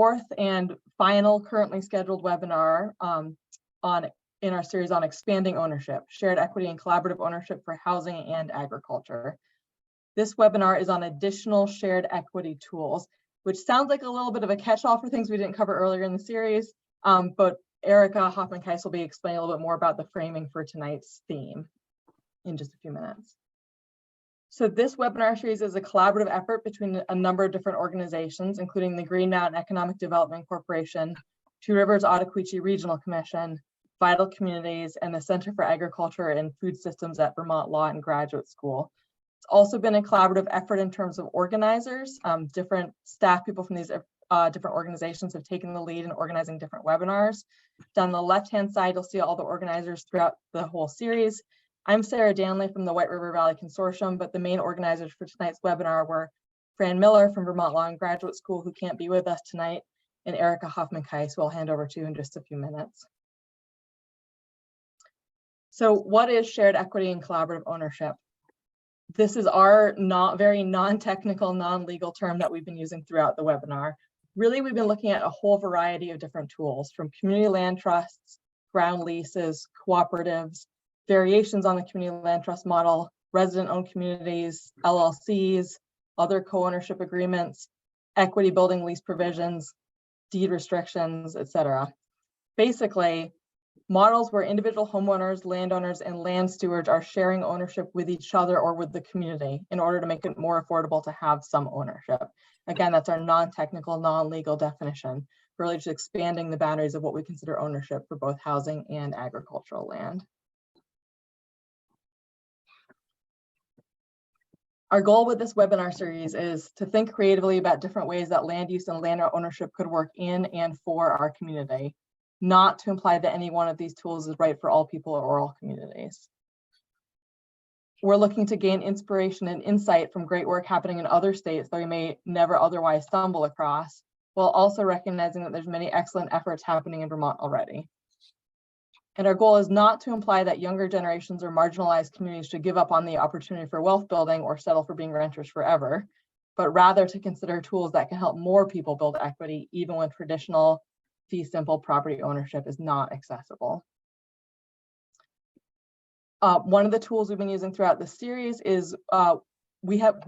fourth and final currently scheduled webinar in our series on expanding ownership, shared equity and collaborative ownership for housing and agriculture. This webinar is on additional shared equity tools, which sounds like a little bit of a catch-all for things we didn't cover earlier in the series, but Erica Hoffman-Keiss will be explaining a little bit more about the framing for tonight's theme in just a few minutes. So this webinar series is a collaborative effort between a number of different organizations, including the Green Mountain Economic Development Corporation, Two Rivers Ottauquechee Regional Commission, Vital Communities, and the Center for Agriculture and Food Systems at Vermont Law and Graduate School. It's also been a collaborative effort in terms of organizers. Different staff people from these different organizations have taken the lead in organizing different webinars. Down the left-hand side, you'll see all the organizers throughout the whole series. I'm Sarah Danley from the White River Valley Consortium, but the main organizers for tonight's webinar were Fran Miller from Vermont Law and Graduate School, who can't be with us tonight, and Erica Hoffman-Keiss, who I'll hand over to in just a few minutes. So what is shared equity and collaborative ownership? This is our very non-technical, non-legal term that we've been using throughout the webinar. Really, we've been looking at a whole variety of different tools, from community land trusts, ground leases, cooperatives, variations on the community land trust model, resident-owned communities, LLCs, other co-ownership agreements, equity building lease provisions, deed restrictions, etc. Basically, models where individual homeowners, landowners, and land stewards are sharing ownership with each other or with the community in order to make it more affordable to have some ownership. Again, that's our non-technical, non-legal definition, really just expanding the boundaries of what we consider ownership for both housing and agricultural land. Our goal with this webinar series is to think creatively about different ways that land use and land ownership could work in and for our community, not to imply that any one of these tools is right for all people or all communities. We're looking to gain inspiration and insight from great work happening in other states that we may never otherwise stumble across, while also recognizing that there's many excellent efforts happening in Vermont already. And our goal is not to imply that younger generations or marginalized communities should give up on the opportunity for wealth building or settle for being renters forever, but rather to consider tools that can help more people build equity, even when traditional fee simple property ownership is not accessible. One of the tools we've been using throughout the series is we have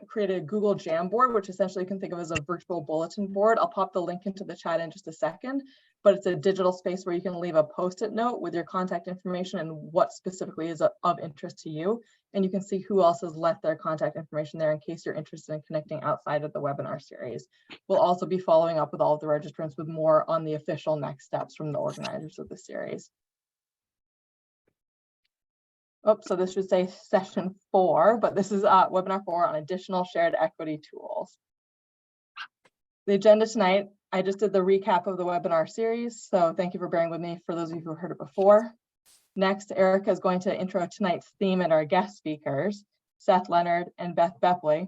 created a Google Jamboard, which essentially you can think of as a virtual bulletin board. I'll pop the link into the chat in just a second, but it's a digital space where you can leave a post-it note with your contact information and what specifically is of interest to you. And you can see who else has left their contact information there in case you're interested in connecting outside of the webinar series. We'll also be following up with all of the registrants with more on the official next steps from the organizers of the series. Oh, so this should say session 4, but this is webinar 4 on additional shared equity tools. The agenda tonight, I just did the recap of the webinar series, so thank you for bearing with me for those of you who heard it before. Next, Erica is going to intro tonight's theme and our guest speakers, Seth Leonard and Beth Bepley.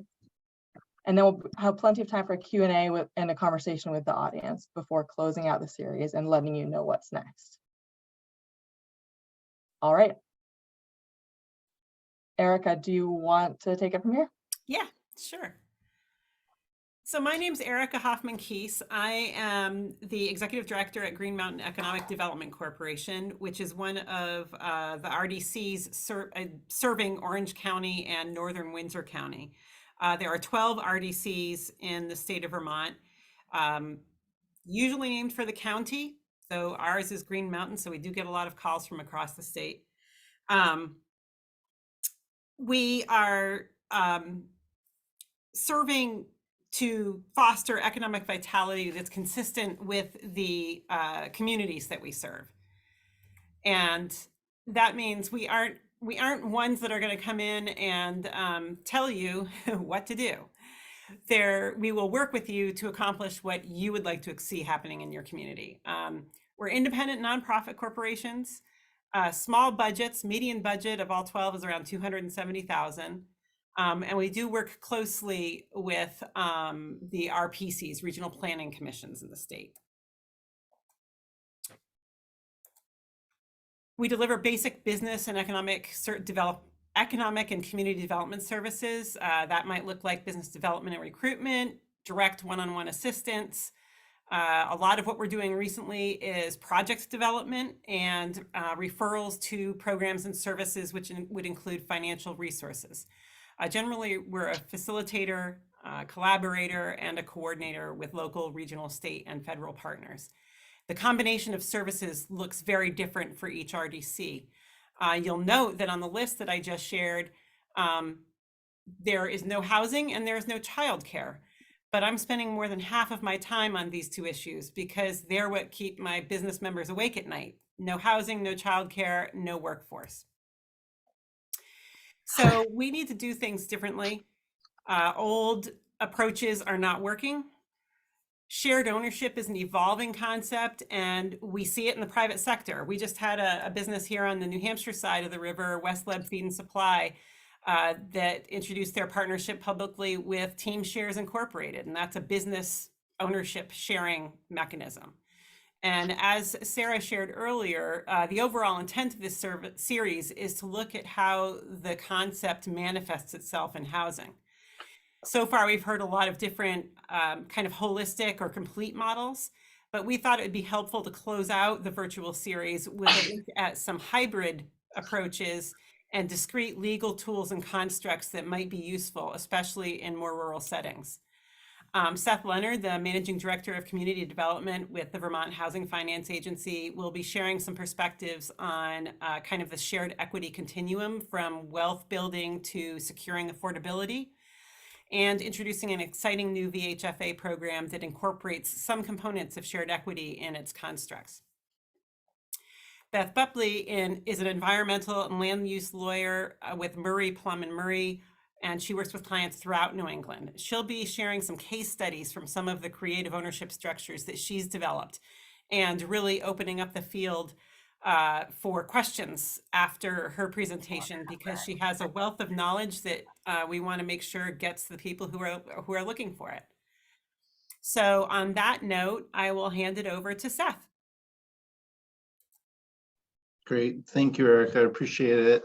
And then we'll have plenty of time for a Q&A and a conversation with the audience before closing out the series and letting you know what's next. All right. Erica, do you want to take it from here? Yeah, sure. So my name's Erica Hoffman-Keiss. I am the Executive Director at Green Mountain Economic Development Corporation, which is one of the RDCs serving Orange County and Northern Windsor County. There are 12 RDCs in the state of Vermont, usually named for the county. So ours is Green Mountain, so we do get a lot of calls from across the state. We are serving to foster economic vitality that's consistent with the communities that we serve. And that means we aren't ones that are going to come in and tell you what to do. We will work with you to accomplish what you would like to see happening in your community. We're independent nonprofit corporations. Small budgets, median budget of all 12 is around $270,000. And we do work closely with the RPCs, regional planning commissions in the state. We deliver basic business and economic and community development services. That might look like business development and recruitment, direct one-on-one assistance, A lot of what we're doing recently is project development and referrals to programs and services, which would include financial resources. Generally, we're a facilitator, collaborator, and a coordinator with local, regional, state, and federal partners. The combination of services looks very different for each RDC. You'll note that on the list that I just shared, there is no housing and there is no childcare. But I'm spending more than half of my time on these two issues because they're what keep my business members awake at night. No housing, no childcare, no workforce. So we need to do things differently. Old approaches are not working. Shared ownership is an evolving concept, and we see it in the private sector. We just had a business here on the New Hampshire side of the river, West Leb Feed and Supply, that introduced their partnership publicly with Team Shares Incorporated, and that's a business ownership sharing mechanism. And as Sarah shared earlier, the overall intent of this series is to look at how the concept manifests itself in housing. So far, we've heard a lot of different kind of holistic or complete models, but we thought it would be helpful to close out the virtual series with a look at some hybrid approaches and discrete legal tools and constructs that might be useful, especially in more rural settings. Seth Leonard, the Managing Director of Community Development with the Vermont Housing Finance Agency, will be sharing some perspectives on kind of the shared equity continuum from wealth building to securing affordability, and introducing an exciting new VHFA program that incorporates some components of shared equity in its constructs. Beth Bupley is an environmental and land use lawyer with Murray, Plum and Murray, and she works with clients throughout New England. She'll be sharing some case studies from some of the creative ownership structures that she's developed and really opening up the field for questions after her presentation, because she has a wealth of knowledge that we want to make sure gets to the people who are looking for it. So on that note, I will hand it over to Seth. Great, thank you, Erica. I appreciate it.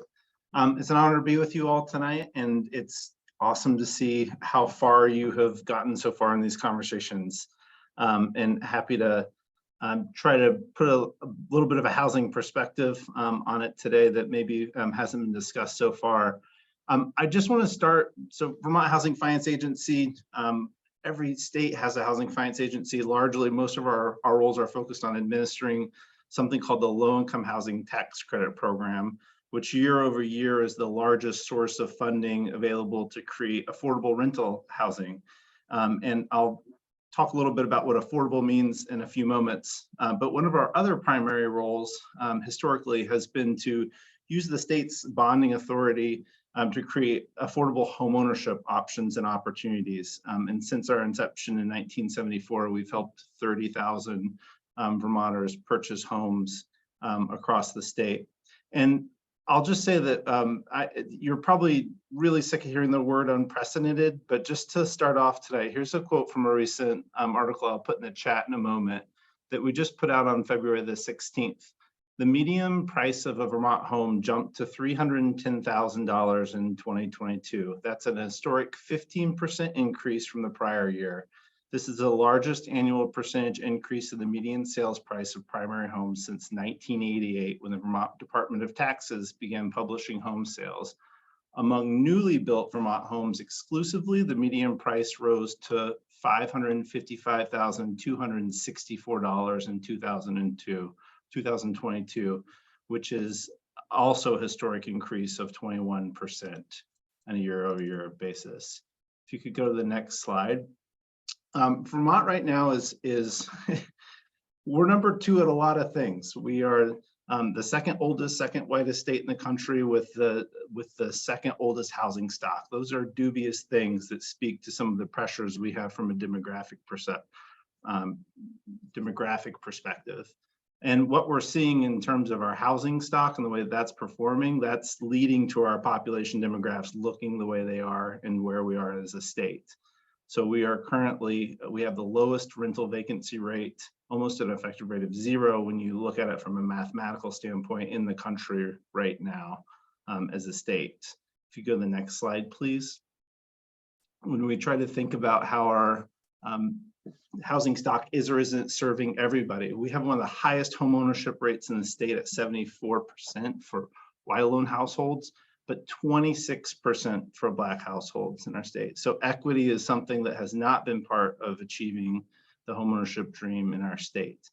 It's an honor to be with you all tonight, and it's awesome to see how far you have gotten so far in these conversations. And happy to try to put a little bit of a housing perspective on it today that maybe hasn't been discussed so far. I just want to start, so Vermont Housing Finance Agency, every state has a housing finance agency. Largely, most of our roles are focused on administering something called the Low-Income Housing Tax Credit Program, which year over year is the largest source of funding available to create affordable rental housing. And I'll talk a little bit about what affordable means in a few moments. But one of our other primary roles historically has been to use the state's bonding authority to create affordable homeownership options and opportunities. And since our inception in 1974, we've helped 30,000 Vermonters purchase homes across the state. And I'll just say that you're probably really sick of hearing the word unprecedented, but just to start off today, here's a quote from a recent article I'll put in the chat in a moment that we just put out on February the 16th. The median price of a Vermont home jumped to $310,000 in 2022. That's an historic 15% increase from the prior year. This is the largest annual percentage increase in the median sales price of primary homes since 1988, when the Vermont Department of Taxes began publishing home sales. Among newly built Vermont homes exclusively, the median price rose to $555,264 in 2022, which is also a historic increase of 21% on a year-over-year basis. If you could go to the next slide. Vermont right now is we're number 2 at a lot of things. We are the second oldest, second whitest state in the country with the second oldest housing stock. Those are dubious things that speak to some of the pressures we have from a demographic perspective. And what we're seeing in terms of our housing stock and the way that's performing, that's leading to our population demographics looking the way they are and where we are as a state. So we have the lowest rental vacancy rate, almost an effective rate of 0 when you look at it from a mathematical standpoint in the country right now as a state. If you go to the next slide, please. When we try to think about how our housing stock is or isn't serving everybody. We have one of the highest home ownership rates in the state at 74% for white alone households, but 26% for Black households in our state. So equity is something that has not been part of achieving the homeownership dream in our state.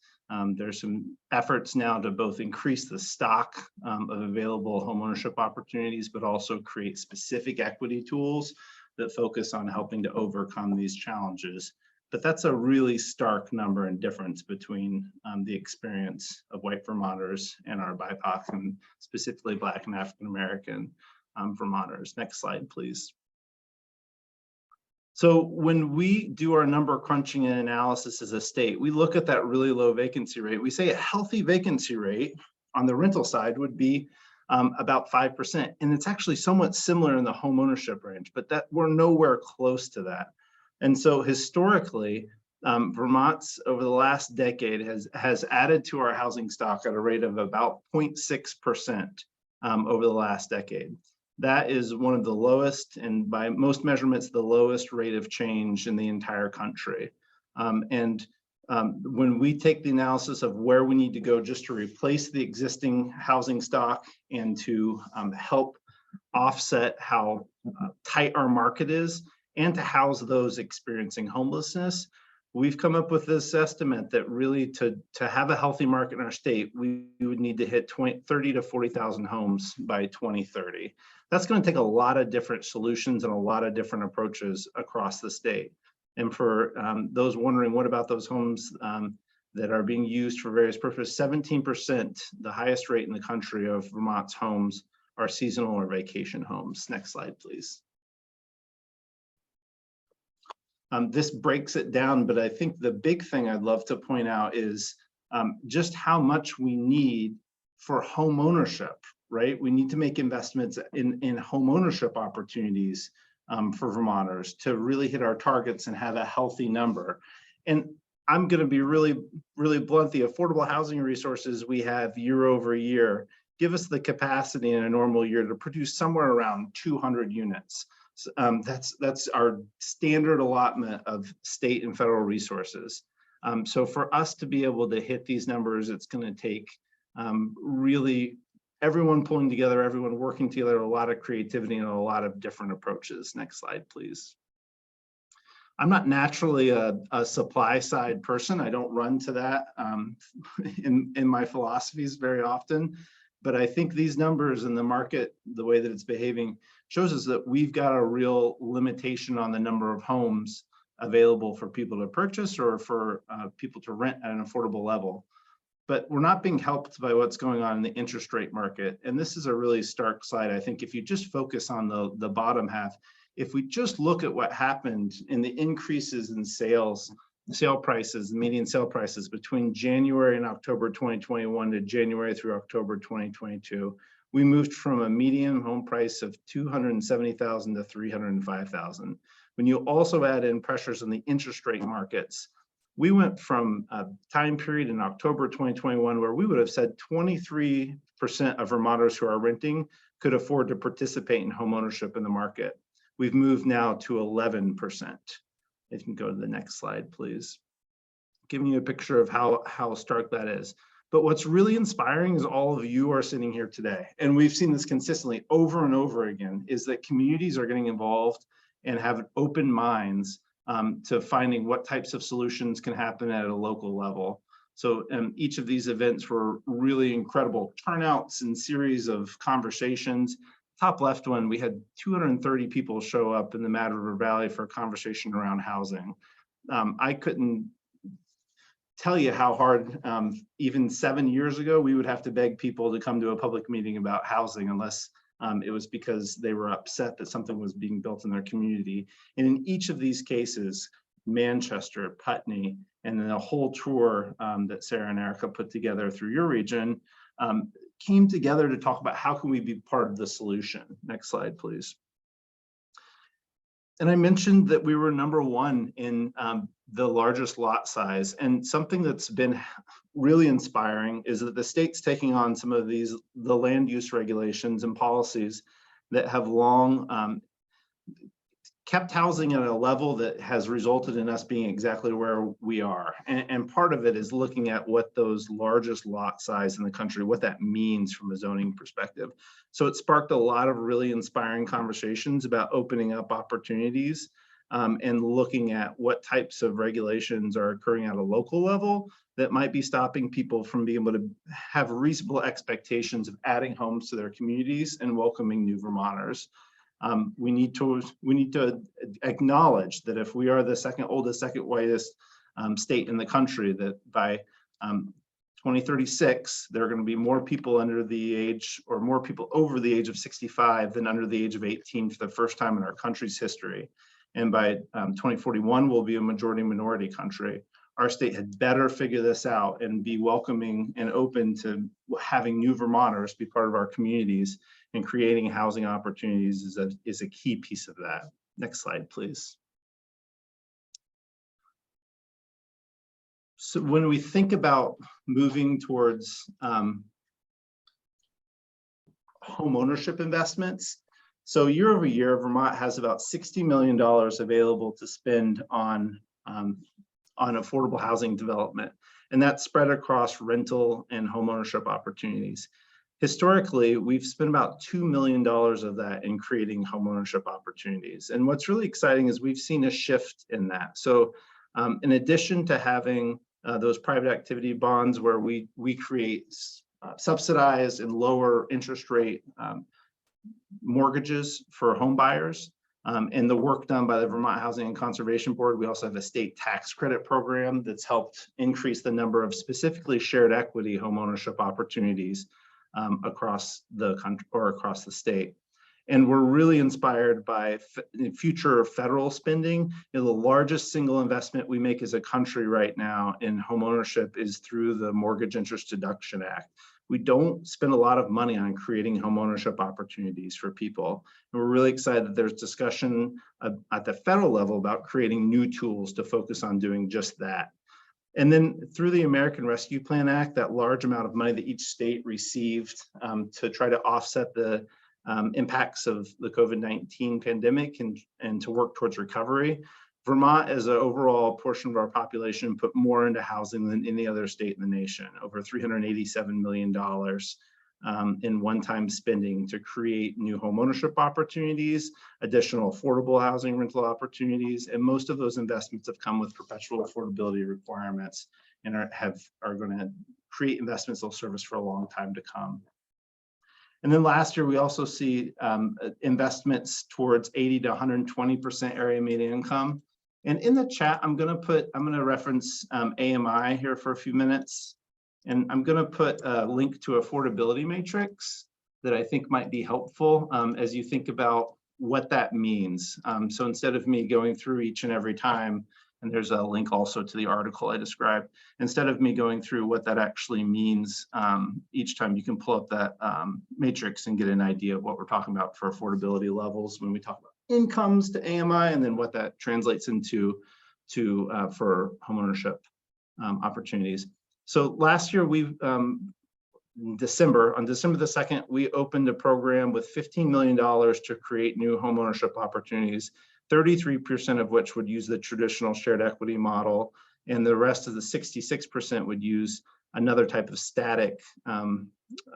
There's some efforts now to both increase the stock of available homeownership opportunities, but also create specific equity tools that focus on helping to overcome these challenges. But that's a really stark number and difference between the experience of white Vermonters and our BIPOC, and specifically Black and African American Vermonters. Next slide, please. So when we do our number crunching and analysis as a state, we look at that really low vacancy rate. We say a healthy vacancy rate on the rental side would be about 5%. And it's actually somewhat similar in the home ownership range, but that we're nowhere close to that. And so historically, Vermont's over the last decade has added to our housing stock at a rate of about 0.6% over the last decade. That is one of the lowest, and by most measurements, the lowest rate of change in the entire country. When we take the analysis of where we need to go just to replace the existing housing stock and to help offset how tight our market is, and to house those experiencing homelessness, we've come up with this estimate that really to have a healthy market in our state, we would need to hit 30 to 40,000 homes by 2030. That's going to take a lot of different solutions and a lot of different approaches across the state. And for those wondering, what about those homes that are being used for various purposes? 17%, the highest rate in the country of Vermont's homes, are seasonal or vacation homes. Next slide, please. This breaks it down, but I think the big thing I'd love to point out is just how much we need for home ownership, right? We need to make investments in home ownership opportunities for Vermonters to really hit our targets and have a healthy number. And I'm going to be really, really blunt. The affordable housing resources we have year over year give us the capacity in a normal year to produce somewhere around 200 units. That's our standard allotment of state and federal resources. So for us to be able to hit these numbers, it's going to take really everyone pulling together, everyone working together, a lot of creativity and a lot of different approaches. Next slide, please. I'm not naturally a supply side person. I don't run to that in my philosophies very often. But I think these numbers in the market, the way that it's behaving, shows us that we've got a real limitation on the number of homes available for people to purchase or for people to rent at an affordable level. But we're not being helped by what's going on in the interest rate market. And this is a really stark slide. I think if you just focus on the bottom half, if we just look at what happened in the increases in sale prices, median sale prices between January and October 2021 to January through October 2022, we moved from a median home price of $270,000 to $305,000. When you also add in pressures in the interest rate markets, we went from a time period in October 2021 where we would have said 23% of Vermonters who are renting could afford to participate in home ownership in the market. We've moved now to 11%. If you can go to the next slide, please. Giving you a picture of how stark that is. But what's really inspiring is all of you are sitting here today, and we've seen this consistently over and over again, is that communities are getting involved and have open minds to finding what types of solutions can happen at a local level. So each of these events were really incredible turnouts and series of conversations. Top left one, we had 230 people show up in the Mad River Valley for a conversation around housing. I couldn't tell you how hard, even 7 years ago, we would have to beg people to come to a public meeting about housing unless it was because they were upset that something was being built in their community. And in each of these cases, Manchester, Putney, and then a whole tour that Sarah and Erica put together through your region came together to talk about how can we be part of the solution. Next slide, please. And I mentioned that we were #1 in the largest lot size. And something that's been really inspiring is that the state's taking on some of the land use regulations and policies that have long kept housing at a level that has resulted in us being exactly where we are. And part of it is looking at what those largest lot size in the country, what that means from a zoning perspective. So it sparked a lot of really inspiring conversations about opening up opportunities and looking at what types of regulations are occurring at a local level that might be stopping people from being able to have reasonable expectations of adding homes to their communities and welcoming new Vermonters. We need to acknowledge that if we are the second oldest, second whitest state in the country, that by 2036, there are going to be more people under the age, or more people over the age of 65 than under the age of 18 for the first time in our country's history. And by 2041, we'll be a majority minority country. Our state had better figure this out and be welcoming and open to having new Vermonters be part of our communities, and creating housing opportunities is a key piece of that. Next slide, please. So when we think about moving towards home ownership investments, so year over year, Vermont has about $60 million available to spend on affordable housing development, and that's spread across rental and homeownership opportunities. Historically, we've spent about $2 million of that in creating homeownership opportunities. And what's really exciting is we've seen a shift in that. So in addition to having those private activity bonds where we create subsidized and lower interest rate mortgages for home buyers, and the work done by the Vermont Housing and Conservation Board, we also have a state tax credit program that's helped increase the number of specifically shared equity homeownership opportunities across the country or across the state. And we're really inspired by future federal spending. The largest single investment we make as a country right now in homeownership is through the Mortgage Interest Deduction Act. We don't spend a lot of money on creating homeownership opportunities for people. And we're really excited that there's discussion at the federal level about creating new tools to focus on doing just that. And then through the American Rescue Plan Act, that large amount of money that each state received to try to offset the impacts of the COVID-19 pandemic and to work towards recovery, Vermont, as an overall portion of our population, put more into housing than any other state in the nation, over $387 million in one-time spending to create new homeownership opportunities, additional affordable housing rental opportunities, and most of those investments have come with perpetual affordability requirements and are going to create investments that will serve us for a long time to come. And then last year, we also see investments towards 80 to 120% area median income. And in the chat, I'm going to reference AMI here for a few minutes. And I'm going to put a link to affordability matrix that I think might be helpful as you think about what that means. So instead of me going through each and every time, and there's a link also to the article I described, instead of me going through what that actually means each time, you can pull up that matrix and get an idea of what we're talking about for affordability levels when we talk about incomes to AMI, and then what that translates into for homeownership opportunities. So last year, on December the 2nd, we opened a program with $15 million to create new homeownership opportunities, 33% of which would use the traditional shared equity model, and the rest of the 66% would use another type of static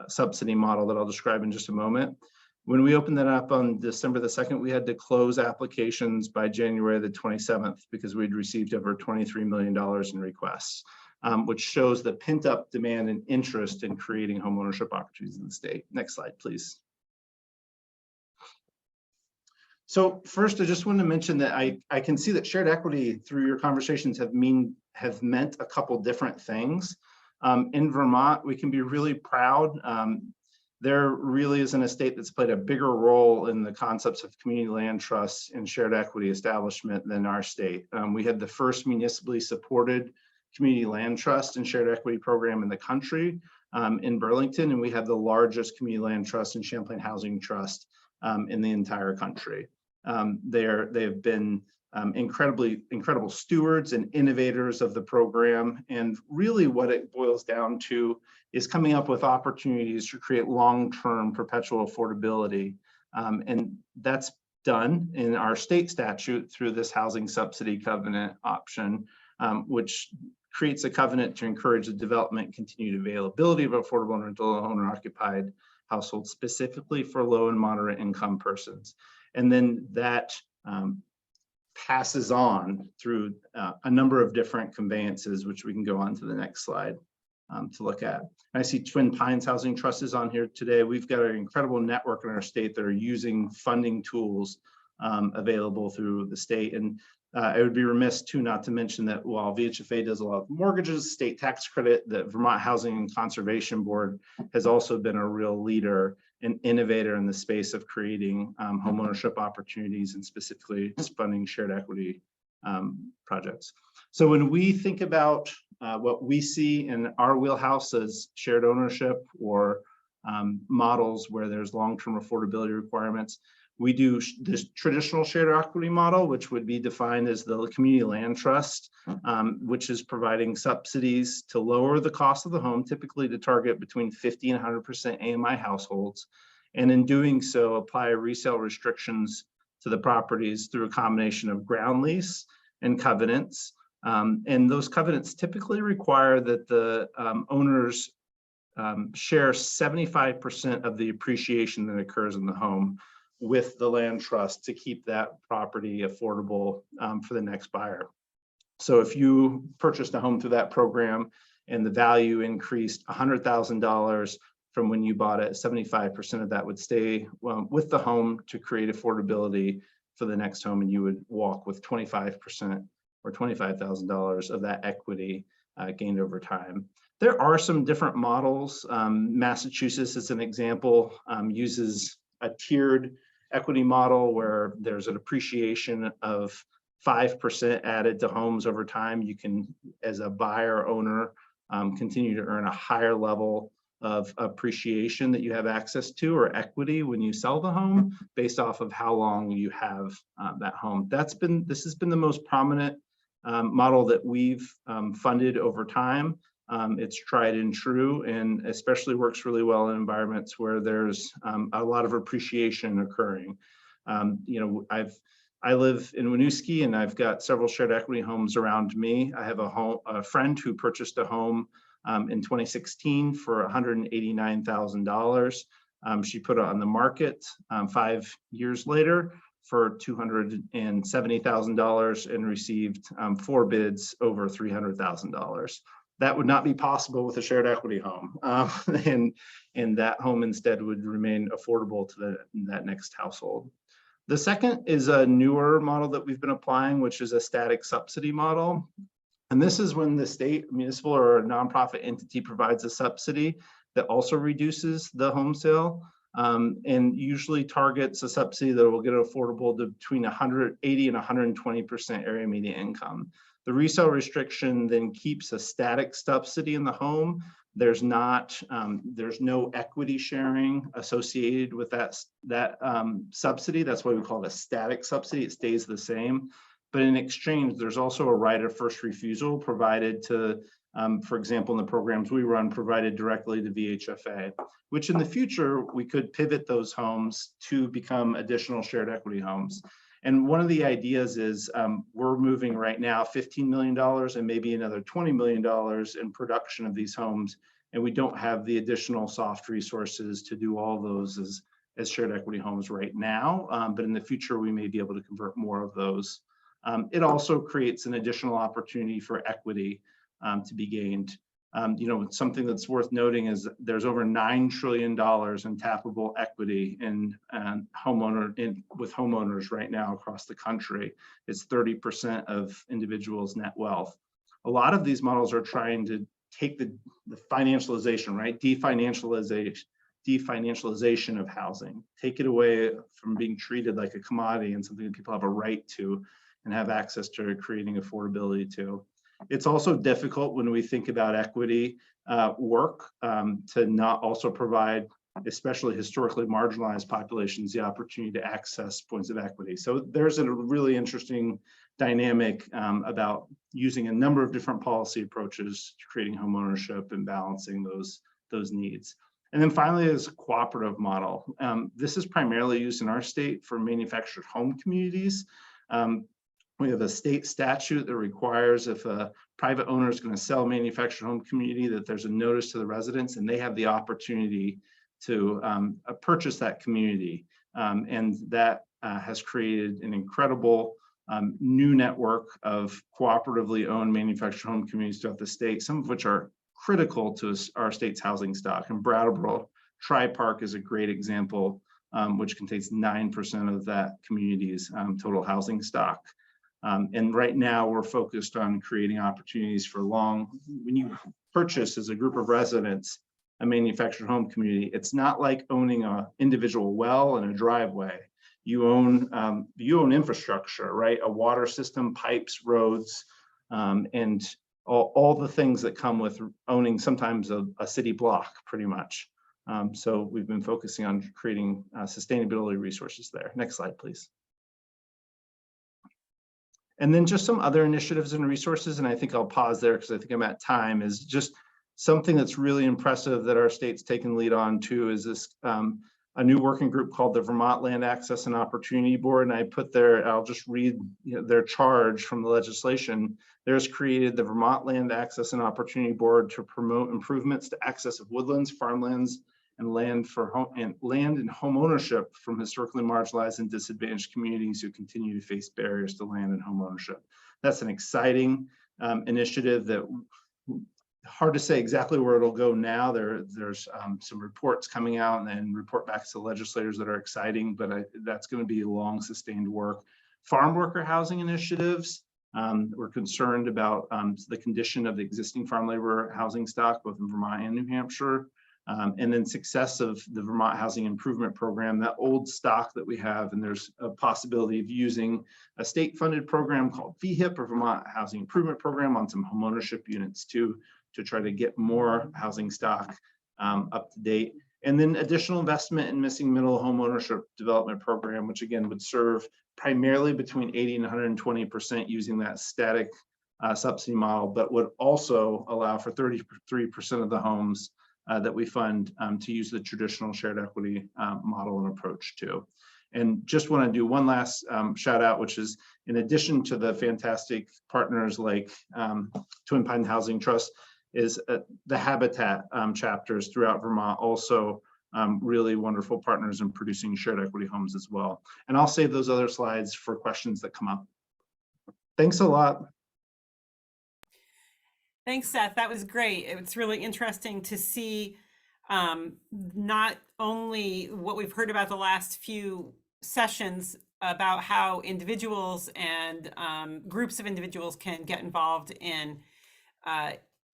subsidy model that I'll describe in just a moment. When we opened that up on December the 2nd, we had to close applications by January the 27th because we'd received over $23 million in requests, which shows the pent-up demand and interest in creating homeownership opportunities in the state. Next slide, please. So first, I just want to mention that I can see that shared equity through your conversations have meant a couple different things. In Vermont, we can be really proud. There really isn't a state that's played a bigger role in the concepts of community land trusts and shared equity establishment than our state. We had the first municipally supported community land trust and shared equity program in the country in Burlington, and we have the largest community land trust and Champlain Housing Trust in the entire country. They have been incredible stewards and innovators of the program, and really what it boils down to is coming up with opportunities to create long-term perpetual affordability, and that's done in our state statute through this housing subsidy covenant option, which creates a covenant to encourage the development and continued availability of affordable rental owner-occupied households, specifically for low and moderate income persons. And then that passes on through a number of different conveyances, which we can go on to the next slide to look at. I see Twin Pines Housing Trust is on here today. We've got an incredible network in our state that are using funding tools available through the state. And I would be remiss too not to mention that while VHFA does a lot of mortgages, state tax credit, the Vermont Housing and Conservation Board has also been a real leader and innovator in the space of creating homeownership opportunities and specifically funding shared equity projects. So when we think about what we see in our wheelhouse as shared ownership or models where there's long-term affordability requirements, we do this traditional shared equity model, which would be defined as the community land trust, which is providing subsidies to lower the cost of the home, typically to target between 50 and 100% AMI households. And in doing so, apply resale restrictions to the properties through a combination of ground lease and covenants. And those covenants typically require that the owners share 75% of the appreciation that occurs in the home with the land trust to keep that property affordable for the next buyer. So if you purchased a home through that program and the value increased $100,000 from when you bought it, 75% of that would stay with the home to create affordability for the next home, and you would walk with 25% or $25,000 of that equity gained over time. There are some different models. Massachusetts, as an example, uses a tiered equity model where there's an appreciation of 5% added to homes over time. You can, as a buyer owner, continue to earn a higher level of appreciation that you have access to or equity when you sell the home based off of how long you have that home. This has been the most prominent model that we've funded over time. It's tried and true, and especially works really well in environments where there's a lot of appreciation occurring. I live in Winooski, and I've got several shared equity homes around me. I have a friend who purchased a home in 2016 for $189,000. She put it on the market 5 years later for $270,000 and received 4 bids over $300,000. That would not be possible with a shared equity home. And that home instead would remain affordable to that next household. The second is a newer model that we've been applying, which is a static subsidy model. And this is when the state, municipal, or a nonprofit entity provides a subsidy that also reduces the home sale and usually targets a subsidy that will get affordable to between 180 and 120% area median income. The resale restriction then keeps a static subsidy in the home. There's no equity sharing associated with that subsidy. That's why we call it a static subsidy. It stays the same. But in exchange, there's also a right of first refusal provided to, for example, in the programs we run, provided directly to VHFA, which in the future, we could pivot those homes to become additional shared equity homes. And one of the ideas is we're moving right now $15 million and maybe another $20 million in production of these homes. And we don't have the additional soft resources to do all those as shared equity homes right now. But in the future, we may be able to convert more of those. It also creates an additional opportunity for equity to be gained. Something that's worth noting is there's over $9 trillion in tappable equity with homeowners right now across the country. It's 30% of individuals' net wealth. A lot of these models are trying to take the financialization, right? Definancialization of housing, take it away from being treated like a commodity and something that people have a right to and have access to creating affordability to. It's also difficult when we think about equity work to not also provide, especially historically marginalized populations, the opportunity to access points of equity. So there's a really interesting dynamic about using a number of different policy approaches to creating homeownership and balancing those needs. And then finally, is a cooperative model. This is primarily used in our state for manufactured home communities. We have a state statute that requires if a private owner is going to sell a manufactured home community that there's a notice to the residents and they have the opportunity to purchase that community. And that has created an incredible new network of cooperatively owned manufactured home communities throughout the state, some of which are critical to our state's housing stock. And Brattleboro Tri-Park is a great example, which contains 9% of that community's total housing stock. And right now we're focused on creating opportunities for when you purchase as a group of residents a manufactured home community, it's not like owning an individual well and a driveway. You own infrastructure, right? A water system, pipes, roads, and all the things that come with owning sometimes a city block, pretty much. So we've been focusing on creating sustainability resources there. Next slide, please. And then just some other initiatives and resources, and I think I'll pause there because I think I'm at time, is just something that's really impressive that our state's taken lead on too, is this a new working group called the Vermont Land Access and Opportunity Board. And I put there, I'll just read their charge from the legislation. There's created the Vermont Land Access and Opportunity Board to promote improvements to access of woodlands, farmlands, and land and home ownership from historically marginalized and disadvantaged communities who continue to face barriers to land and home ownership. That's an exciting initiative that hard to say exactly where it'll go now. There's some reports coming out and then report back to legislators that are exciting, but that's going to be long sustained work. Farm worker housing initiatives. We're concerned about the condition of the existing farm labor housing stock, both in Vermont and New Hampshire. And then success of the Vermont Housing Improvement Program, that old stock that we have, and there's a possibility of using a state-funded program called VHIP, or Vermont Housing Improvement Program, on some homeownership units too, to try to get more housing stock up to date. And then additional investment in missing middle homeownership development program, which again would serve primarily between 80 and 120% using that static subsidy model, but would also allow for 33% of the homes that we fund to use the traditional shared equity model and approach too. And just want to do one last shout out, which is in addition to the fantastic partners like Twin Pines Housing Trust, is the Habitat chapters throughout Vermont, also really wonderful partners in producing shared equity homes as well. And I'll save those other slides for questions that come up. Thanks a lot. Thanks, Seth. That was great. It's really interesting to see not only what we've heard about the last few sessions about how individuals and groups of individuals can get involved in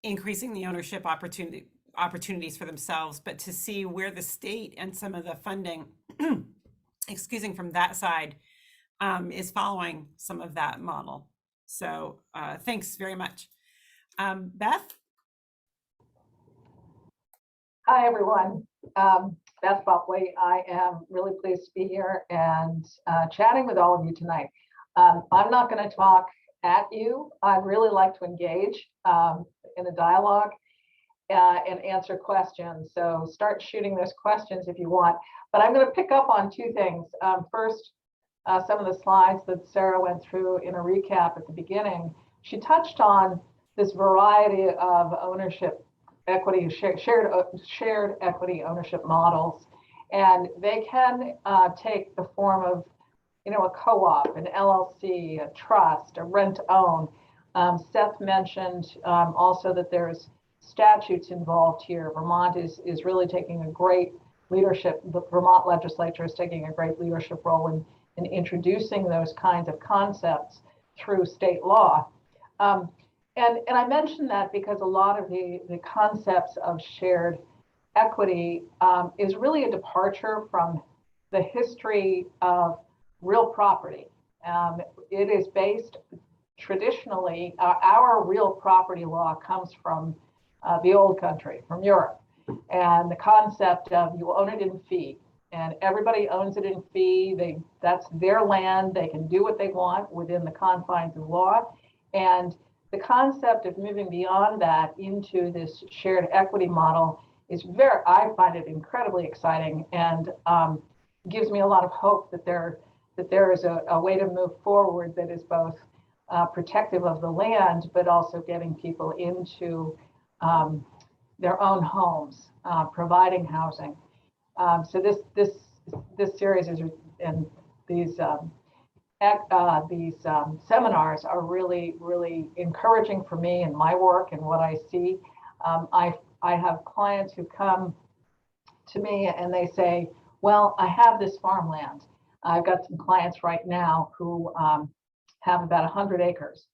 increasing the ownership opportunities for themselves, but to see where the state and some of the funding, from that side is following some of that model. So thanks very much. Beth? Hi, everyone. Beth Buckley. I am really pleased to be here and chatting with all of you tonight. I'm not going to talk at you. I'd really like to engage in a dialogue and answer questions. So start shooting those questions if you want. But I'm going to pick up on two things. First, some of the slides that Sarah went through in a recap at the beginning. She touched on this variety of ownership equity, shared equity ownership models, and they can take the form of, a co-op, an LLC, a trust, a rent-own. Seth mentioned also that there's statutes involved here. Vermont is really taking a great leadership. The Vermont legislature is taking a great leadership role in introducing those kinds of concepts through state law. And I mention that because a lot of the concepts of shared equity is really a departure from the history of real property. It is based traditionally, our real property law comes from the old country, from Europe. And the concept of you own it in fee, and everybody owns it in fee. That's their land. They can do what they want within the confines of law. And the concept of moving beyond that into this shared equity model I find it incredibly exciting, and gives me a lot of hope that there is a way to move forward that is both protective of the land, but also getting people into their own homes, providing housing. So this series is, and these seminars are really encouraging for me in my work and what I see. I have clients who come to me and they say, well, I have this farmland. I've got some clients right now who have about 100 acres,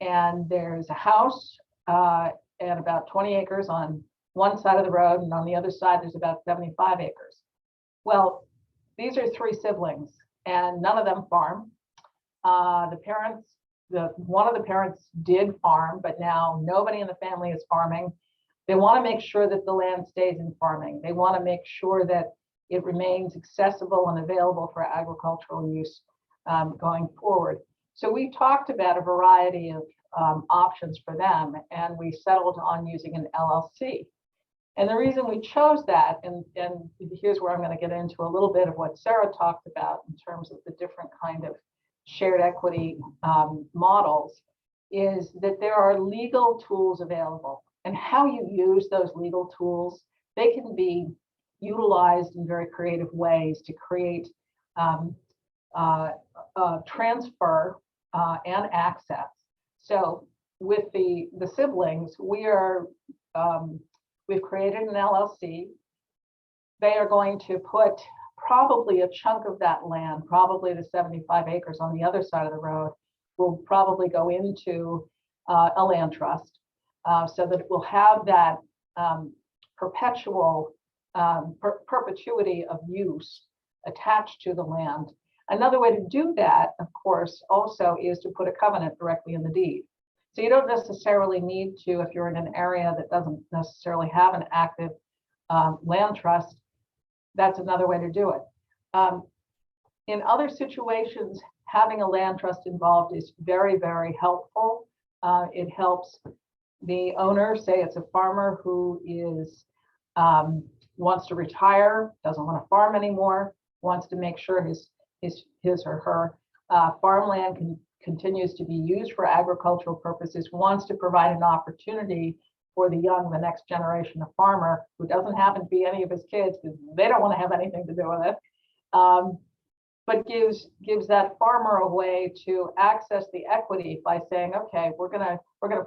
and there's a house and about 20 acres on one side of the road, and on the other side there's about 75 acres. Well, these are 3 siblings, and none of them farm. One of the parents did farm, but now nobody in the family is farming. They want to make sure that the land stays in farming. They want to make sure that it remains accessible and available for agricultural use going forward. So we talked about a variety of options for them, and we settled on using an LLC. And the reason we chose that, and here's where I'm going to get into a little bit of what Sarah talked about in terms of the different kind of shared equity models, is that there are legal tools available, and how you use those legal tools, they can be utilized in very creative ways to create transfer and access. So with the siblings, we've created an LLC. They are going to put probably a chunk of that land, probably the 75 acres on the other side of the road, will probably go into a land trust, so that it will have that perpetuity of use attached to the land. Another way to do that, of course, also is to put a covenant directly in the deed. So you don't necessarily need to, if you're in an area that doesn't necessarily have an active land trust, that's another way to do it. In other situations, having a land trust involved is very, very helpful. It helps the owner, say it's a farmer who is wants to retire, doesn't want to farm anymore, wants to make sure his or her farmland continues to be used for agricultural purposes, wants to provide an opportunity for the next generation of farmer who doesn't happen to be any of his kids because they don't want to have anything to do with it, but gives that farmer a way to access the equity by saying, okay, we're gonna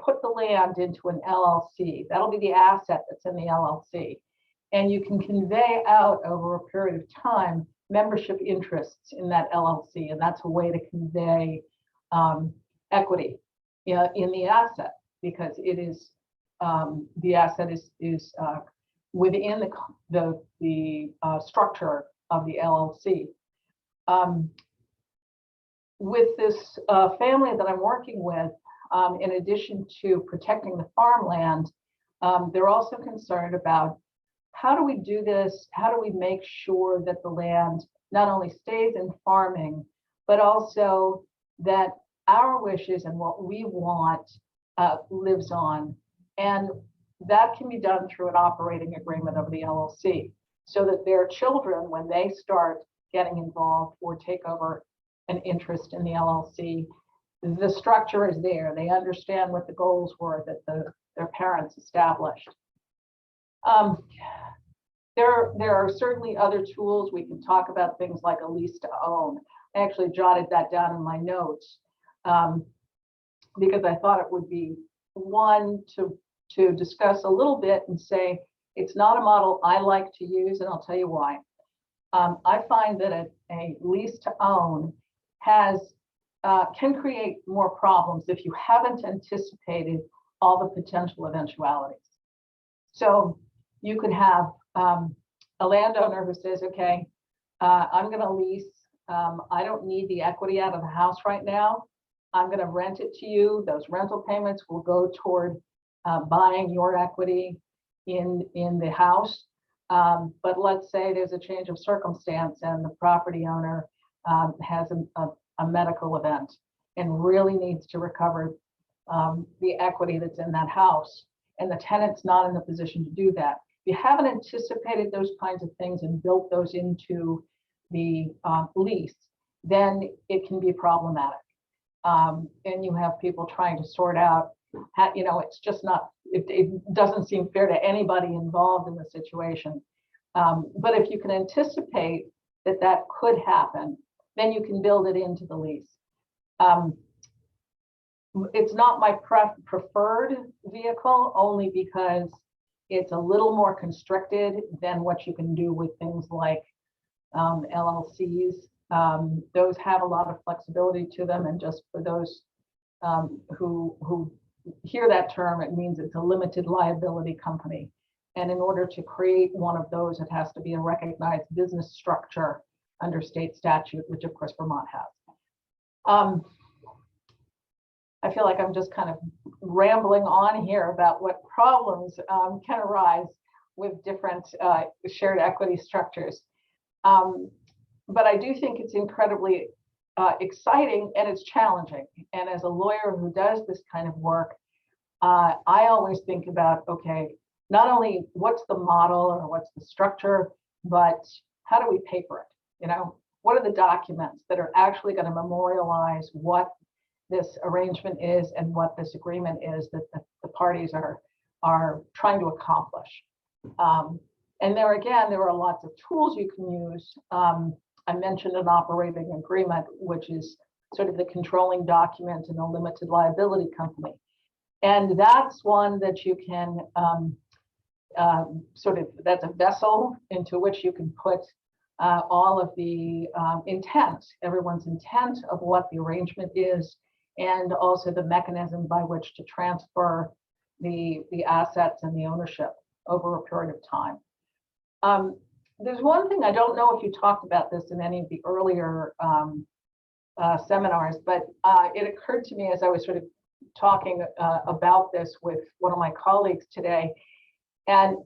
put the land into an LLC. That'll be the asset that's in the LLC, and you can convey out over a period of time membership interests in that LLC, and that's a way to convey equity in the asset, because it is the asset is within the structure of the LLC. With this family that I'm working with, in addition to protecting the farmland, they're also concerned about, how do we do this? How do we make sure that the land not only stays in farming, but also that our wishes and what we want lives on? And that can be done through an operating agreement of the LLC, so that their children, when they start getting involved or take over an interest in the LLC, the structure is there. They understand what the goals were that their parents established. There are certainly other tools. We can talk about things like a lease to own. I actually jotted that down in my notes because I thought it would be one to discuss a little bit and say, it's not a model I like to use, and I'll tell you why. I find that a lease to own can create more problems if you haven't anticipated all the potential eventualities. So you could have a landowner who says, okay, I'm going to lease. I don't need the equity out of the house right now. I'm going to rent it to you. Those rental payments will go toward buying your equity in the house. But let's say there's a change of circumstance and the property owner has a medical event and really needs to recover the equity that's in that house. And the tenant's not in a position to do that. you haven't anticipated those kinds of things and built those into the lease, then it can be problematic. And you have people trying to sort out, you know, it's just not, it doesn't seem fair to anybody involved in the situation. But if you can anticipate that that could happen, then you can build it into the lease. It's not my preferred vehicle, only because it's a little more constricted than what you can do with things like LLCs. Those have a lot of flexibility to them, and just for those who hear that term, it means it's a limited liability company. And in order to create one of those, it has to be a recognized business structure under state statute, which of course Vermont has. I feel like I'm just kind of rambling on here about what problems can arise with different shared equity structures. But I do think it's incredibly exciting, and it's challenging. And as a lawyer who does this kind of work, I always think about, okay, not only what's the model or what's the structure, but how do we pay for it? You know, what are the documents that are actually going to memorialize what this arrangement is and what this agreement is that the parties are trying to accomplish. And there again, there are lots of tools you can use. I mentioned an operating agreement, which is sort of the controlling document in a limited liability company. And that's one that you can that's a vessel into which you can put all of the intent, everyone's intent of what the arrangement is, and also the mechanism by which to transfer the assets and the ownership over a period of time. There's one thing, I don't know if you talked about this in any of the earlier seminars, but it occurred to me as I was sort of talking about this with one of my colleagues today. And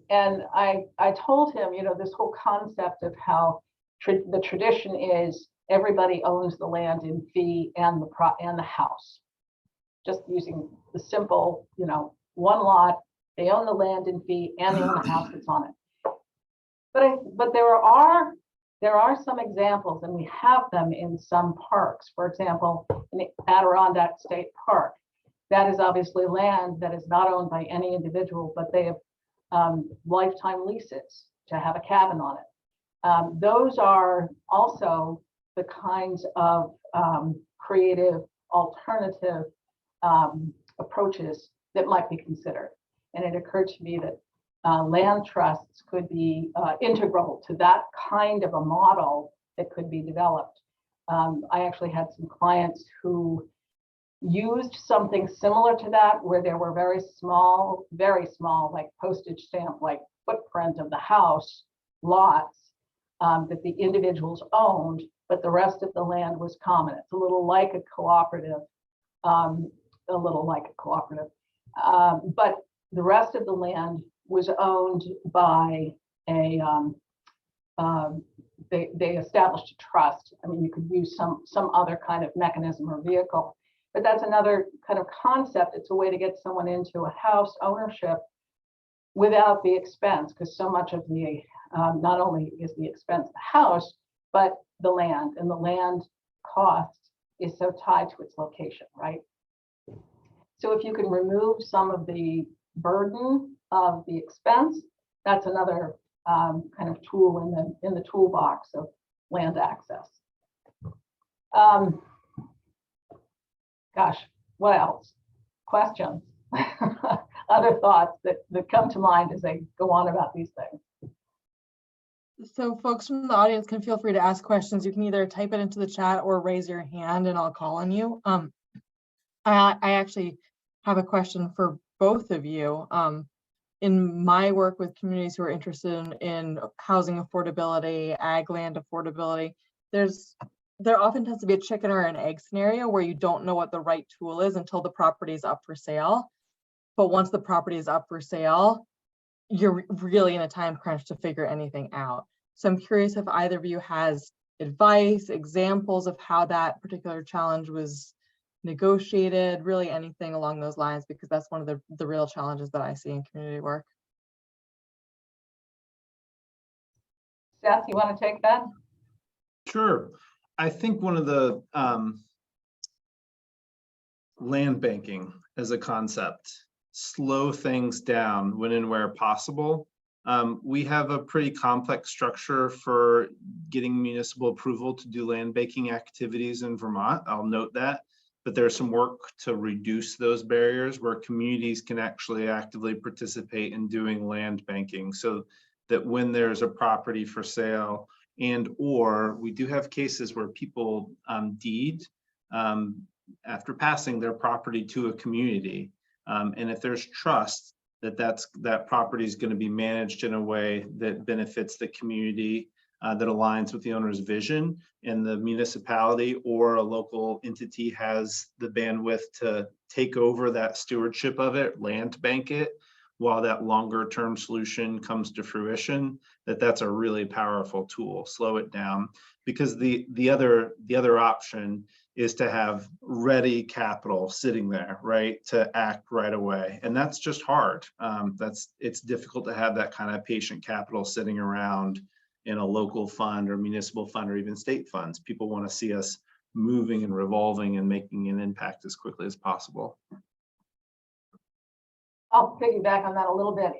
I told him, you know, this whole concept of how the tradition is everybody owns the land in fee and the house. Just using the simple, you know, one lot, they own the land in fee and they own the house that's on it. But there are some examples, and we have them in some parks. For example, in the Adirondack State Park, that is obviously land that is not owned by any individual, but they have lifetime leases to have a cabin on it. Those are also the kinds of creative alternative approaches that might be considered. And it occurred to me that land trusts could be integral to that kind of a model that could be developed. I actually had some clients who used something similar to that, where there were very small, like postage stamp, like footprint of the house lots that the individuals owned, but the rest of the land was common. It's a little like a cooperative, but the rest of the land was owned by a, they established a trust. I mean, you could use some other kind of mechanism or vehicle, but that's another kind of concept. It's a way to get someone into a house ownership without the expense, because so much of the, not only is the expense the house, but the land, and the land cost is so tied to its location, right? So if you can remove some of the burden of the expense, that's another kind of tool in the toolbox of land access. Gosh, what else? Questions? Other thoughts that come to mind as I go on about these things. So folks from the audience can feel free to ask questions. You can either type it into the chat or raise your hand and I'll call on you. I actually have a question for both of you. In my work with communities who are interested in housing affordability, ag land affordability, there often tends to be a chicken or an egg scenario where you don't know what the right tool is until the property is up for sale. But once the property is up for sale, you're really in a time crunch to figure anything out. So I'm curious if either of you has advice, examples of how that particular challenge was negotiated, really anything along those lines, because that's one of the real challenges that I see in community work. Seth, you want to take that? Sure. I think one of the land banking as a concept, slow things down when and where possible. We have a pretty complex structure for getting municipal approval to do land banking activities in Vermont. I'll note that, but there's some work to reduce those barriers where communities can actually actively participate in doing land banking, so that when there's a property for sale or we do have cases where people deed after passing their property to a community. And if there's trust that property is going to be managed in a way that benefits the community, that aligns with the owner's vision, and the municipality or a local entity has the bandwidth to take over that stewardship of it, land bank it, while that longer term solution comes to fruition, that's a really powerful tool. Slow it down, because the other option is to have ready capital sitting there, right, to act right away, and that's just hard. It's difficult to have that kind of patient capital sitting around in a local fund or municipal fund or even state funds. People want to see us moving and revolving and making an impact as quickly as possible. I'll piggyback on that a little bit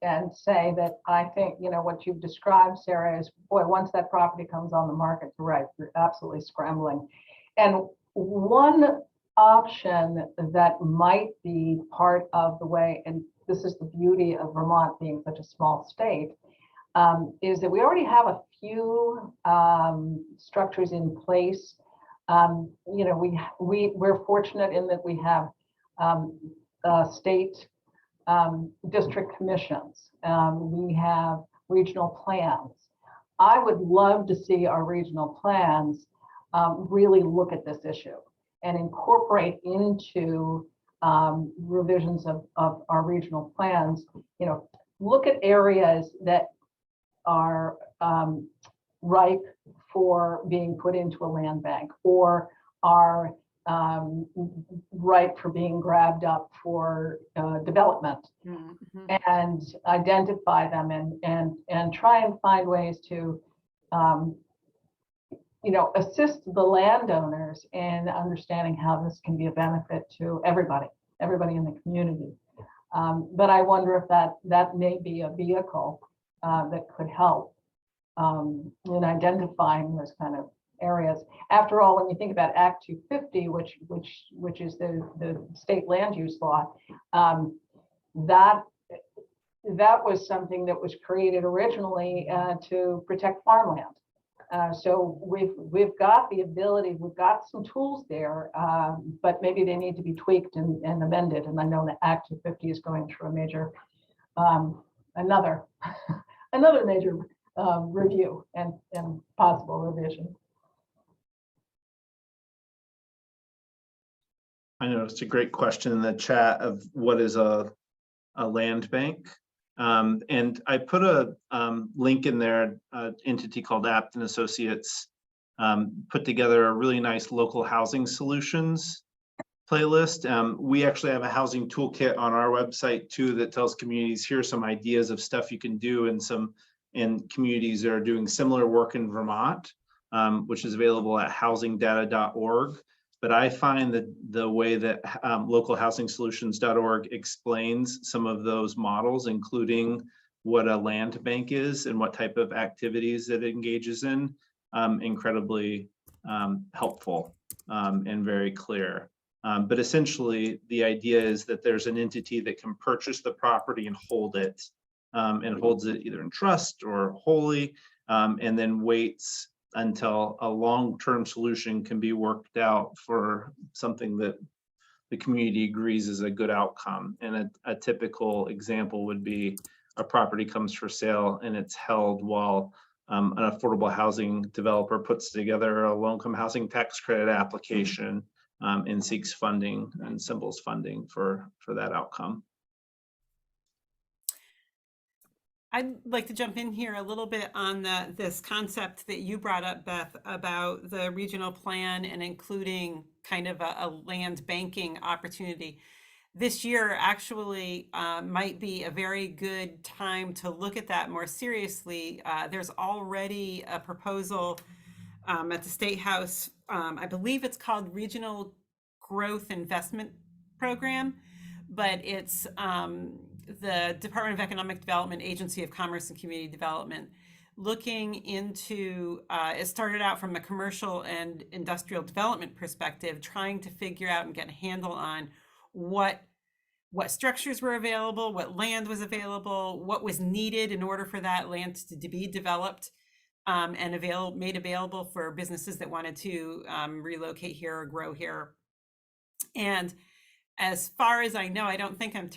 and say that I think, what you've described, Sarah, is, boy, once that property comes on the market, you're right, you're absolutely scrambling. And one option that might be part of the way, and this is the beauty of Vermont being such a small state, is that we already have a few structures in place. We're fortunate in that we have state district commissions. We have regional plans. I would love to see our regional plans really look at this issue and incorporate into revisions of our regional plans. Look at areas that are ripe for being put into a land bank, or are ripe for being grabbed up for development, and identify them and try and find ways to assist the landowners in understanding how this can be a benefit to everybody in the community. But I wonder if that may be a vehicle that could help in identifying those kind of areas. After all, when you think about Act 250, which is the state land use law, that was something that was created originally to protect farmland. So we've got the ability, we've got some tools there, but maybe they need to be tweaked and amended. And I know that Act 250 is going through a major, another major review and possible revision. I know it's a great question in the chat of what is a land bank. And I put a link in there, an entity called Apt and Associates put together a really nice local housing solutions playlist. We actually have a housing toolkit on our website too that tells communities, here's some ideas of stuff you can do in communities that are doing similar work in Vermont, which is available at housingdata.org. But I find that the way that localhousingsolutions.org explains some of those models, including what a land bank is and what type of activities it engages in, incredibly helpful and very clear. But essentially, the idea is that there's an entity that can purchase the property and hold it, and holds it either in trust or wholly, and then waits until a long-term solution can be worked out for something that the community agrees is a good outcome. And a typical example would be a property comes for sale and it's held while an affordable housing developer puts together a low-income housing tax credit application and seeks funding and symbols funding for that outcome. I'd like to jump in here a little bit on this concept that you brought up, Beth, about the regional plan and including kind of a land banking opportunity. this year actually might be a very good time to look at that more seriously. There's already a proposal at the State House. I believe it's called Regional Growth Investment Program, but it's the Department of Economic Development, Agency of Commerce and Community Development, looking into, it started out from a commercial and industrial development perspective, trying to figure out and get a handle on what structures were available, what land was available, what was needed in order for that land to be developed and made available for businesses that wanted to relocate here or grow here. And as far as I know, I don't think I'm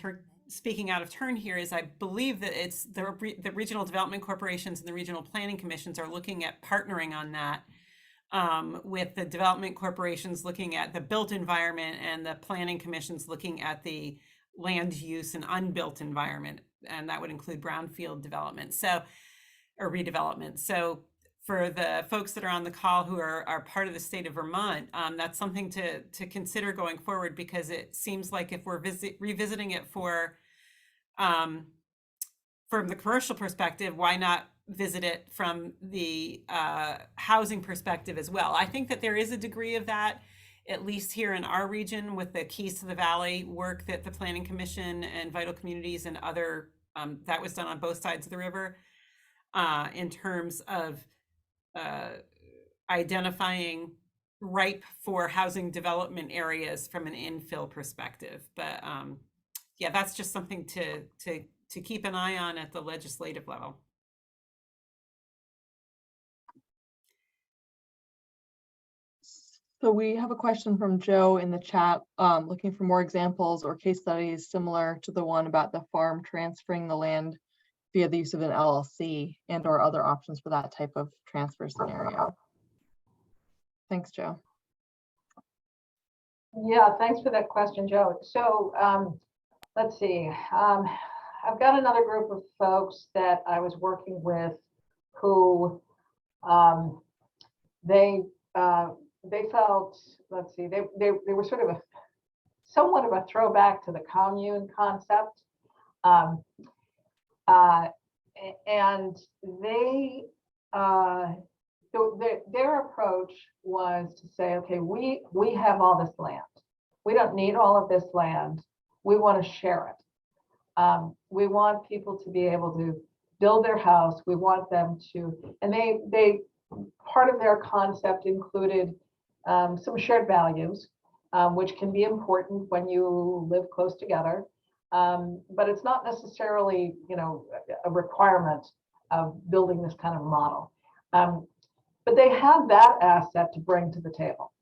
speaking out of turn here, is I believe that it's the regional development corporations and the regional planning commissions are looking at partnering on that with the development corporations looking at the built environment and the planning commissions looking at the land use and unbuilt environment. And that would include brownfield development, or redevelopment. So for the folks that are on the call who are part of the state of Vermont, that's something to consider going forward, because it seems like if we're revisiting it from the commercial perspective, why not visit it from the housing perspective as well? I think that there is a degree of that, at least here in our region, with the Keys to the Valley work that the Planning Commission and Vital Communities and other, that was done on both sides of the river, in terms of identifying ripe for housing development areas from an infill perspective. But yeah, that's just something to keep an eye on at the legislative level. So we have a question from Joe in the chat, looking for more examples or case studies similar to the one about the farm transferring the land via the use of an LLC and or other options for that type of transfer scenario. Thanks, Joe. Yeah, thanks for that question, Joe. So let's see. I've got another group of folks that I was working with who they felt, let's see, they were sort of somewhat of a throwback to the commune concept. And their approach was to say, okay, we have all this land. We don't need all of this land. We want to share it. We want people to be able to build their house. We want them to, and they part of their concept included some shared values, which can be important when you live close together. But it's not necessarily, a requirement of building this kind of model. But they had that asset to bring to the table.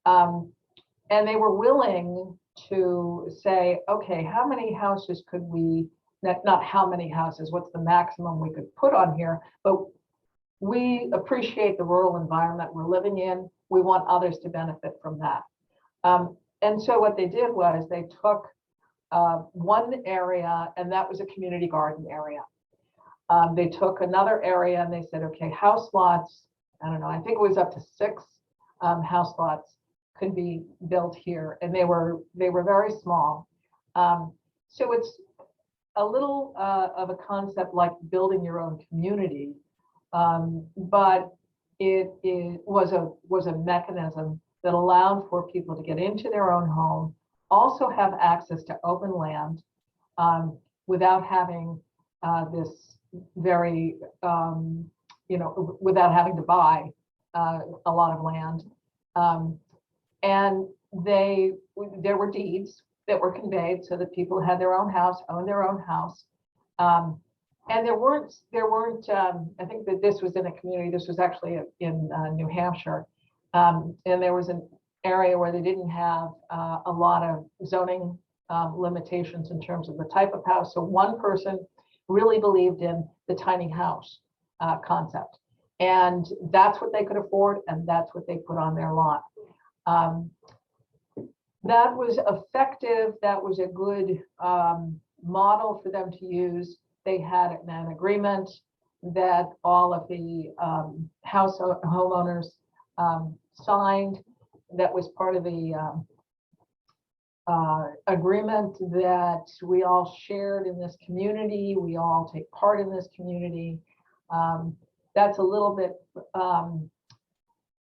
And they were willing to say, okay, how many houses could we, not how many houses, what's the maximum we could put on here, but we appreciate the rural environment we're living in. We want others to benefit from that. And so what they did was they took one area, and that was a community garden area. They took another area and they said, okay, house lots, I don't know, I think it was up to 6 house lots could be built here, and they were very small. So it's a little of a concept like building your own community, but it was a mechanism that allowed for people to get into their own home, also have access to open land without having this very, without having to buy a lot of land. And there were deeds that were conveyed so that people had their own house, owned their own house. And there weren't. I think that this was in a community. This was actually in New Hampshire, and there was an area where they didn't have a lot of zoning limitations in terms of the type of house. So one person really believed in the tiny house concept, and that's what they could afford, and that's what they put on their lot. That was effective. That was a good model for them to use. They had an agreement that all of the homeowners signed. That was part of the agreement that we all shared in this community. We all take part in this community. That's a little bit,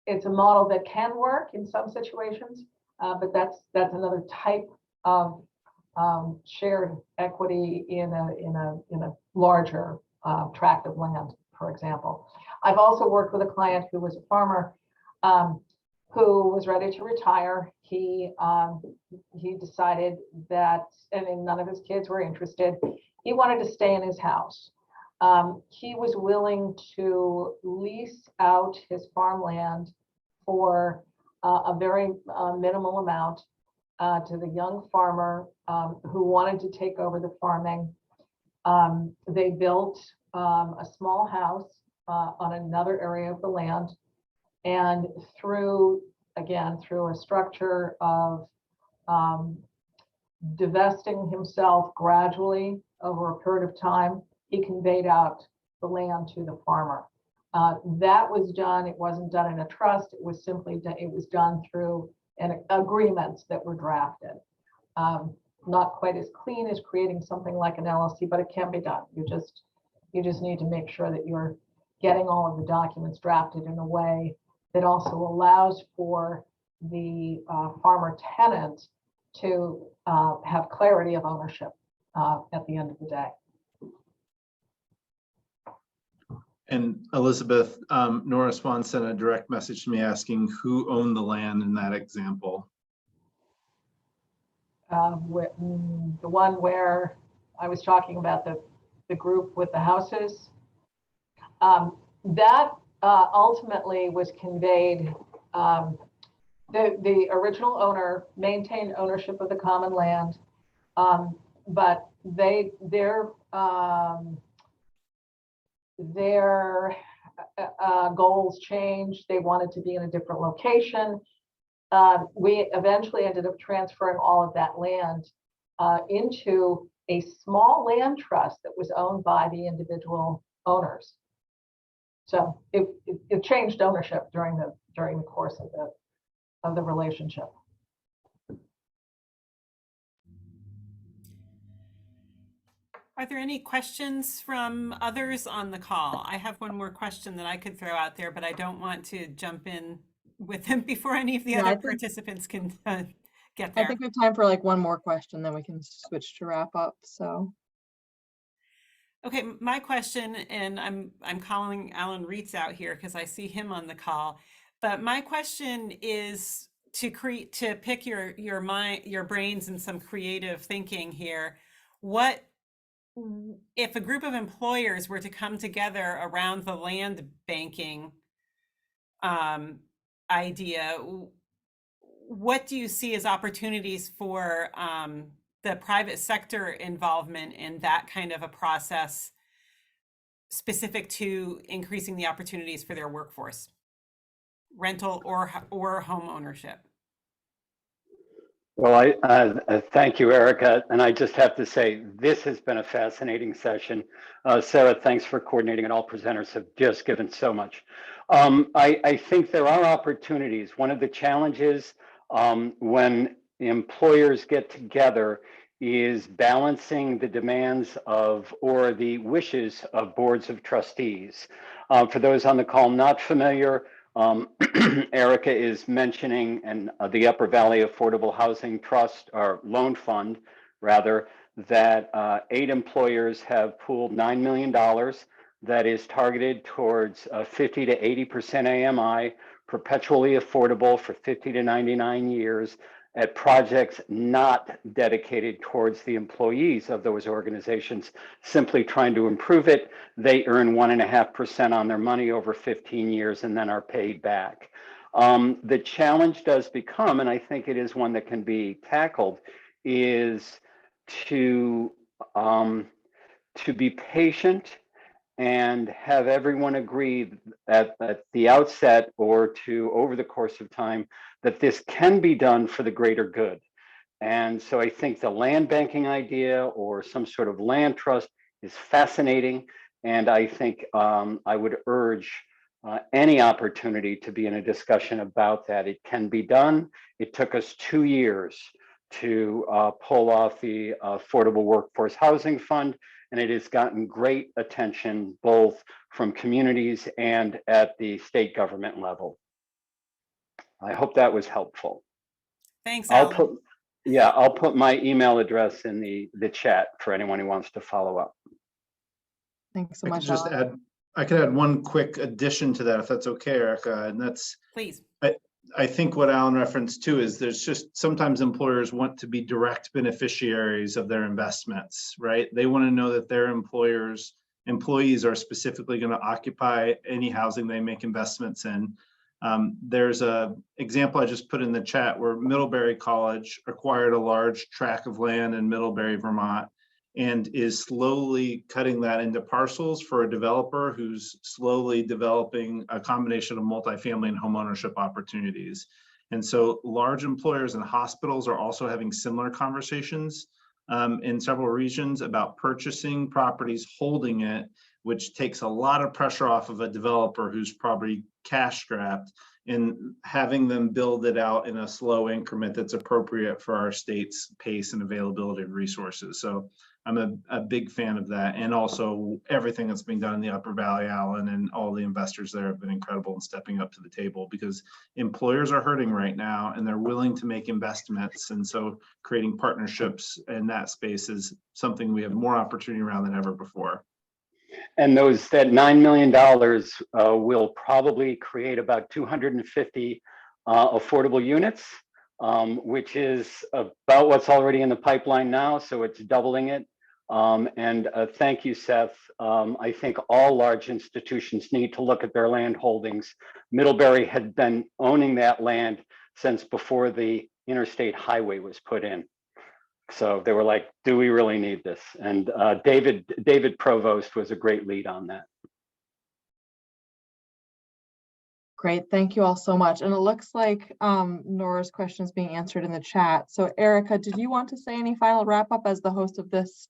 it's a model that can work in some situations, but that's another type of shared equity in a larger tract of land, for example. I've also worked with a client who was a farmer who was ready to retire. He decided that, and none of his kids were interested, he wanted to stay in his house. He was willing to lease out his farmland for a very minimal amount to the young farmer who wanted to take over the farming. They built a small house on another area of the land, and through a structure of divesting himself gradually over a period of time, he conveyed out the land to the farmer. That was done. It wasn't done in a trust. It was simply done, it was done through agreements that were drafted. Not quite as clean as creating something like an LLC, but it can be done. You just need to make sure that you're getting all of the documents drafted in a way that also allows for the farmer tenant to have clarity of ownership at the end of the day. And Elizabeth, Nora Swan sent a direct message to me asking who owned the land in that example. The one where I was talking about the group with the houses, that ultimately was conveyed. The original owner maintained ownership of the common land, but their goals changed. They wanted to be in a different location. We eventually ended up transferring all of that land into a small land trust that was owned by the individual owners. So it changed ownership during the course of the relationship. Are there any questions from others on the call? I have one more question that I could throw out there, but I don't want to jump in with them before any of the other participants can get there. I think we have time for like one more question, then we can switch to wrap up. So. Okay, my question, and I'm calling Alan Reitz out here because I see him on the call, but my question is to pick your mind, your brains, and some creative thinking here. What if a group of employers were to come together around the land banking idea? What do you see as opportunities for the private sector involvement in that kind of a process, specific to increasing the opportunities for their workforce, rental or home ownership? Well, I thank you, Erica. And I just have to say, this has been a fascinating session. Sarah, thanks for coordinating, and all presenters have just given so much. I think there are opportunities. One of the challenges when employers get together is balancing the demands of, or the wishes of, boards of trustees. For those on the call not familiar, Erica is mentioning the Upper Valley Affordable Housing Trust, or Loan Fund, rather, that 8 employers have pooled $9 million that is targeted towards 50 to 80% AMI, perpetually affordable for 50 to 99 years, at projects not dedicated towards the employees of those organizations, simply trying to improve it. They earn 1.5% on their money over 15 years and then are paid back. The challenge does become, and I think it is one that can be tackled, is to be patient and have everyone agree at the outset, or to over the course of time, that this can be done for the greater good. And so I think the land banking idea or some sort of land trust is fascinating. And I think I would urge any opportunity to be in a discussion about that. It can be done. It took us 2 years to pull off the Affordable Workforce Housing Fund, and it has gotten great attention both from communities and at the state government level. I hope that was helpful. Thanks, I'll Alan. put my email address in the chat for anyone who wants to follow up. Thanks so I could much, just Alan. add, I could add one quick addition to that, if that's okay, Erica, and that's, Please. I think what Alan referenced too is there's just sometimes employers want to be direct beneficiaries of their investments, right? They want to know that their employees are specifically going to occupy any housing they make investments in. There's a example I just put in the chat where Middlebury College acquired a large tract of land in Middlebury, Vermont, and is slowly cutting that into parcels for a developer who's slowly developing a combination of multifamily and homeownership opportunities. And so large employers and hospitals are also having similar conversations in several regions about purchasing properties, holding it, which takes a lot of pressure off of a developer who's probably cash strapped, and having them build it out in a slow increment that's appropriate for our state's pace and availability of resources. So I'm a big fan of that. And also everything that's being done in the Upper Valley, Alan, and all the investors there have been incredible in stepping up to the table, because employers are hurting right now and they're willing to make investments. And so creating partnerships in that space is something we have more opportunity around than ever before. And that $9 million will probably create about 250 affordable units, which is about what's already in the pipeline now. So it's doubling it. And thank you, Seth. I think all large institutions need to look at their land holdings. Middlebury had been owning that land since before the interstate highway was put in. So they were like, do we really need this? And David Provost was a great lead on that. Great, thank you all so much. And it looks like Nora's question is being answered in the chat. So Erica, did you want to say any final wrap up as the host of this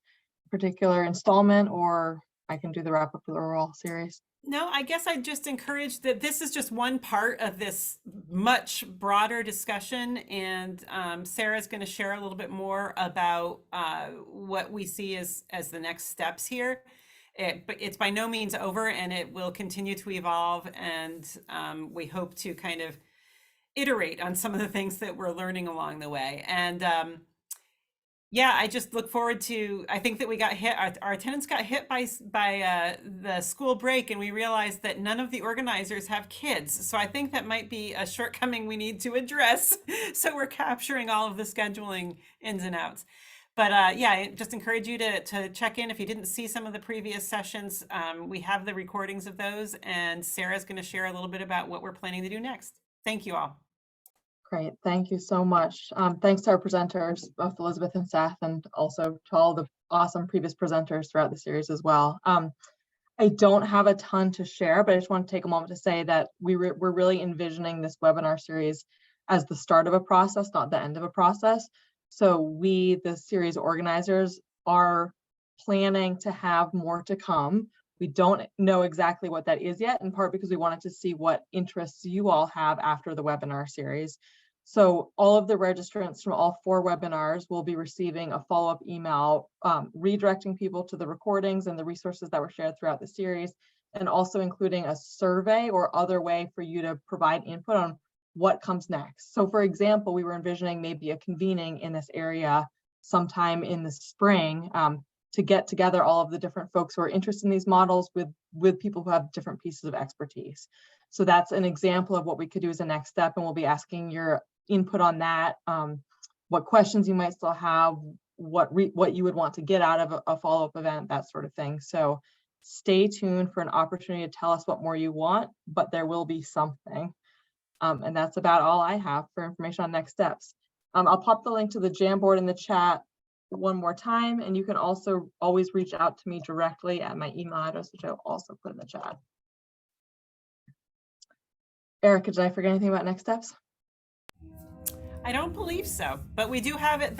particular installment, or I can do the wrap up for the overall series? No, I guess I just encourage that this is just one part of this much broader discussion, and Sarah's going to share a little bit more about what we see as the next steps here. But it's by no means over, and it will continue to evolve, and we hope to kind of iterate on some of the things that we're learning along the way. And yeah, I just look forward to, I think that we got hit, our tenants got hit by the school break, and we realized that none of the organizers have kids. So I think that might be a shortcoming we need to address. So we're capturing all of the scheduling ins and outs. But yeah, I just encourage you to check in if you didn't see some of the previous sessions. We have the recordings of those, and Sarah's going to share a little bit about what we're planning to do next. Thank you all. Great, thank you so much. Thanks to our presenters, both Elizabeth and Seth, and also to all the awesome previous presenters throughout the series as well. I don't have a ton to share, but I just want to take a moment to say that we're really envisioning this webinar series as the start of a process, not the end of a process. So we, the series organizers, are planning to have more to come. We don't know exactly what that is yet, in part because we wanted to see what interests you all have after the webinar series. So all of the registrants from all 4 webinars will be receiving a follow-up email redirecting people to the recordings and the resources that were shared throughout the series, and also including a survey or other way for you to provide input on what comes next. So for example, we were envisioning maybe a convening in this area sometime in the spring to get together all of the different folks who are interested in these models with people who have different pieces of expertise. So that's an example of what we could do as a next step, and we'll be asking your input on that, what questions you might still have, what you would want to get out of a follow-up event, that sort of thing. So stay tuned for an opportunity to tell us what more you want, but there will be something. And that's about all I have for information on next steps. I'll pop the link to the Jamboard in the chat one more time, and you can also always reach out to me directly at my email address, which I'll also put in the chat. Erica, did I forget anything about next steps? I don't believe so, but we do have it.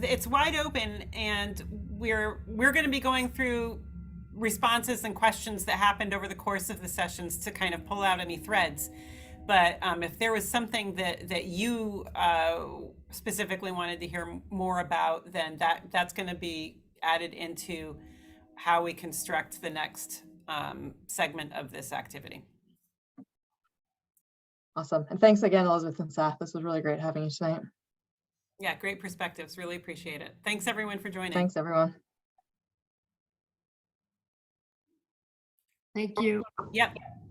It's wide open, and we're going to be going through responses and questions that happened over the course of the sessions to kind of pull out any threads. But if there was something that you specifically wanted to hear more about, then that's going to be added into how we construct the next segment of this activity. Awesome. And thanks again, Elizabeth and Seth. This was really great having you tonight. Yeah, great perspectives. Really appreciate it. Thanks everyone for joining. Thanks, everyone. Thank you. Yep.